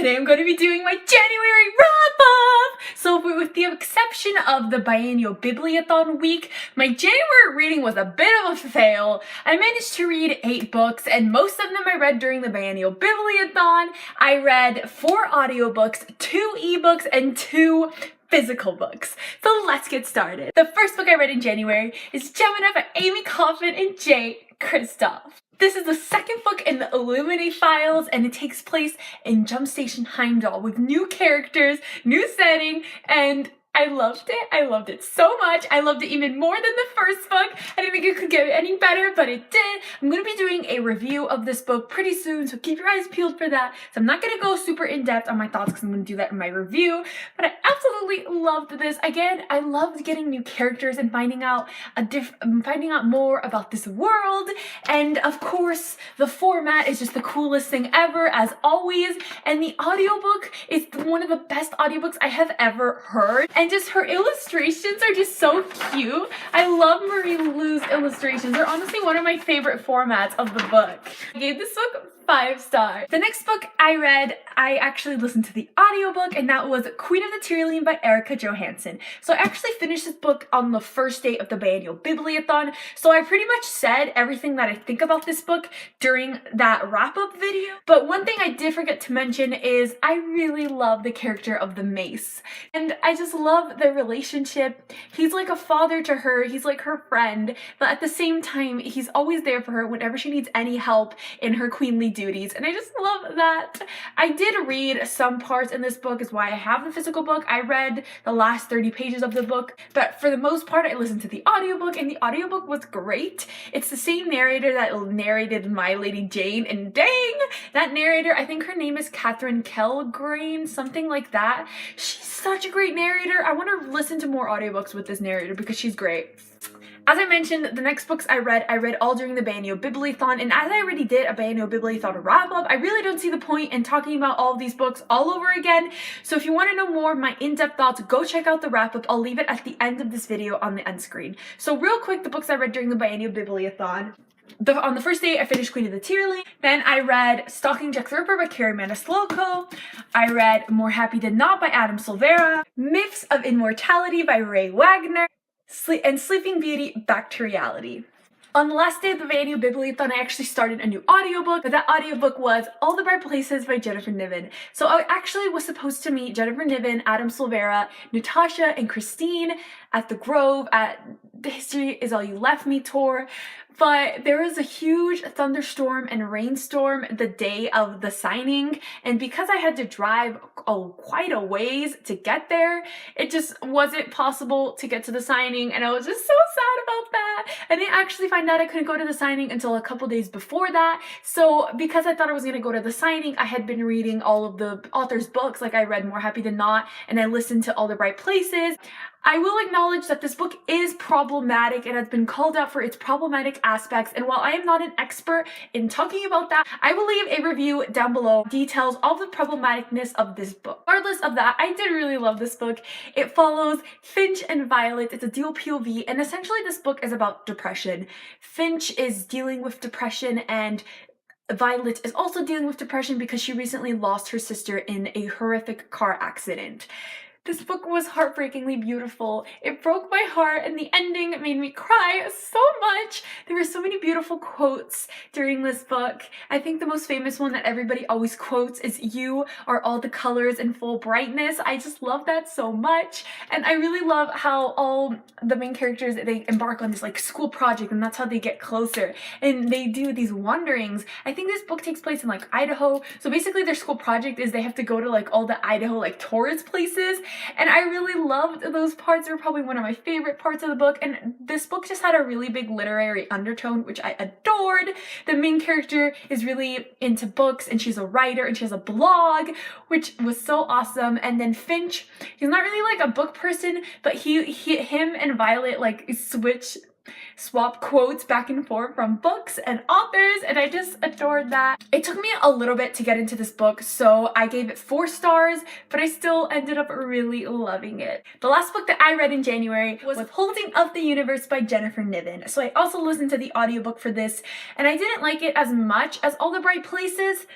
Today I'm going to be doing my January wrap-up! So with the exception of the biennial Bibliothon week, my January reading was a bit of a fail. I managed to read 8 books, and most of them I read during the biennial Bibliothon. I read 4 audiobooks, 2 ebooks, and 2 physical books. So let's get started. The first book I read in January is Gemini by Amy Kaufman and Jay Kristoff. This is the second book in the Illuminate Files, and it takes place in Jump Station Heimdall with new characters, new setting, and I loved it. I loved it so much. I loved it even more than the first book. I didn't think it could get any better, but it did. I'm going to be doing a review of this book pretty soon, so keep your eyes peeled for that. So I'm not going to go super in-depth on my thoughts because I'm going to do that in my review, but I absolutely loved this. Again, I loved getting new characters and finding out more about this world. And of course, the format is just the coolest thing ever, as always. And the audiobook is one of the best audiobooks I have ever heard. And just her illustrations are just so cute. I love Marie Lou's illustrations. They're honestly one of my favorite formats of the book. I gave this book 5 stars. The next book I read, I actually listened to the audiobook, and that was Queen of the Tyrolean by Erica Johansson. So I actually finished this book on the first day of the biennial Bibliothon. So I pretty much said everything that I think about this book during that wrap-up video. But one thing I did forget to mention is I really love the character of the Mace. And I just love their relationship. He's like a father to her. He's like her friend. But at the same time, he's always there for her whenever she needs any help in her queenly duties, and I just love that. I did read some parts in this book, is why I have the physical book. I read the last 30 pages of the book, but for the most part I listened to the audiobook, and the audiobook was great. It's the same narrator that narrated My Lady Jane, and dang, that narrator, I think her name is Catherine Kelgrain, something like that. She's such a great narrator. I want to listen to more audiobooks with this narrator because she's great. As I mentioned, the next books I read all during the biennial Bibliothon, and as I already did a biennial Bibliothon wrap-up, I really don't see the point in talking about all of these books all over again. So if you want to know more of my in-depth thoughts, go check out the wrap-up. I'll leave it at the end of this video on the end screen. So real quick, the books I read during the biennial Bibliothon. On the first day, I finished Queen of the Tyrolean. Then I read Stalking Jack the Ripper by Carrie Manasloco. I read More Happy Than Not by Adam Silvera. Myths of Immortality by Ray Wagner. And Sleeping Beauty Back to Reality. On the last day of the biennial Bibliothon, I actually started a new audiobook, but that audiobook was All the Bright Places by Jennifer Niven. So I actually was supposed to meet Jennifer Niven, Adam Silvera, Natasha, and Christine at the Grove at the History Is All You Left Me tour, but there was a huge thunderstorm and rainstorm the day of the signing, and because I had to drive quite a ways to get there, it just wasn't possible to get to the signing, and I was just so sad about that. I didn't actually find out I couldn't go to the signing until a couple days before that. So because I thought I was going to go to the signing, I had been reading all of the author's books. Like I read More Happy Than Not, and I listened to All the Bright Places. I will acknowledge that this book is problematic and has been called out for its problematic aspects, and while I am not an expert in talking about that, I will leave a review down below details all the problematicness of this book. Regardless of that, I did really love this book. It follows Finch and Violet. It's a dual POV, and essentially this book is about depression. Finch is dealing with depression, and Violet is also dealing with depression because she recently lost her sister in a horrific car accident. This book was heartbreakingly beautiful. It broke my heart, and the ending made me cry so much. There were so many beautiful quotes during this book. I think the most famous one that everybody always quotes is "You are all the colors in full brightness." I just love that so much, and I really love how all the main characters, they embark on this like school project, and that's how they get closer, and they do these wanderings. I think this book takes place in like Idaho, so basically their school project is they have to go to like all the Idaho like tourist places. And I really loved those parts. They were probably one of my favorite parts of the book, and this book just had a really big literary undertone, which I adored. The main character is really into books, and she's a writer, and she has a blog, which was so awesome. And then Finch, he's not really like a book person, but him and Violet like swap quotes back and forth from books and authors, and I just adored that. It took me a little bit to get into this book, so I gave it 4 stars, but I still ended up really loving it. The last book that I read in January was Holding of the Universe by Jennifer Niven. So I also listened to the audiobook for this, and I didn't like it as much as All the Bright Places.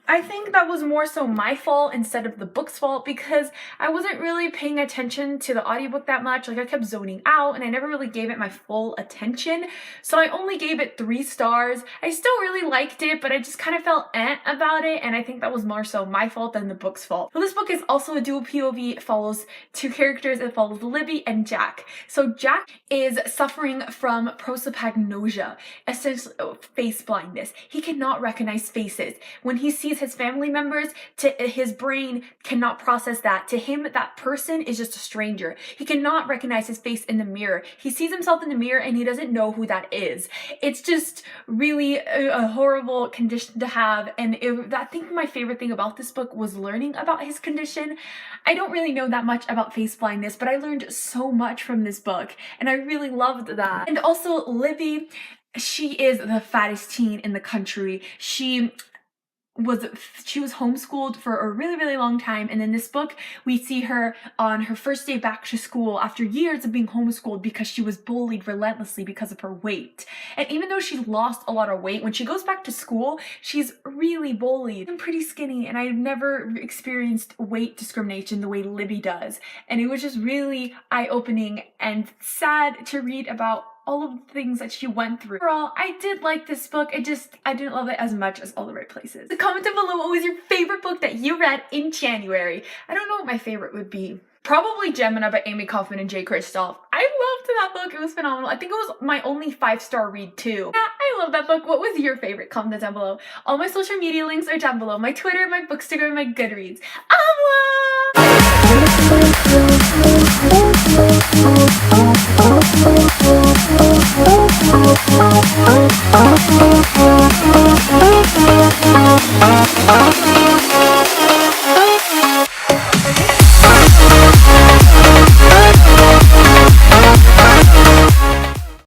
I think that was more so my fault instead of the book's fault, because I wasn't really paying attention to the audiobook that much. Like, I kept zoning out and I never really gave it my full attention. So I only gave it 3 stars. I still really liked it, but I just kind of felt about it, and I think that was more so my fault than the book's fault. So this book is also a dual POV. It follows 2 characters. It follows Libby and Jack. So Jack is suffering from prosopagnosia, essentially face blindness. He cannot recognize faces. When he sees his family members, his brain cannot process that. To him, that person is just a stranger. He cannot recognize his face in the mirror. He sees himself in the mirror and he doesn't know who that is. It's just really a horrible condition to have, and I think my favorite thing about this book was learning about his condition. I don't really know that much about face blindness, but I learned so much from this book, and I really loved that. And also Libby, she is the fattest teen in the country. She was homeschooled for a really long time, and in this book we see her on her first day back to school after years of being homeschooled because she was bullied relentlessly because of her weight. And even though she's lost a lot of weight, when she goes back to school she's really bullied. I'm pretty skinny and I've never experienced weight discrimination the way Libby does, and it was just really eye-opening and sad to read about all of the things that she went through. Overall, I did like this book. I didn't love it as much as All the Right Places. Comment down below what was your favorite book that you read in January. I don't know what my favorite would be. Probably Gemina by Amy Kaufman and Jay Kristoff. I loved that book. It was phenomenal. I think it was my only 5-star read too. Yeah, I love that book. What was your favorite? Comment down below. All my social media links are down below. My Twitter, my Bookstagram, and my Goodreads. Au revoir!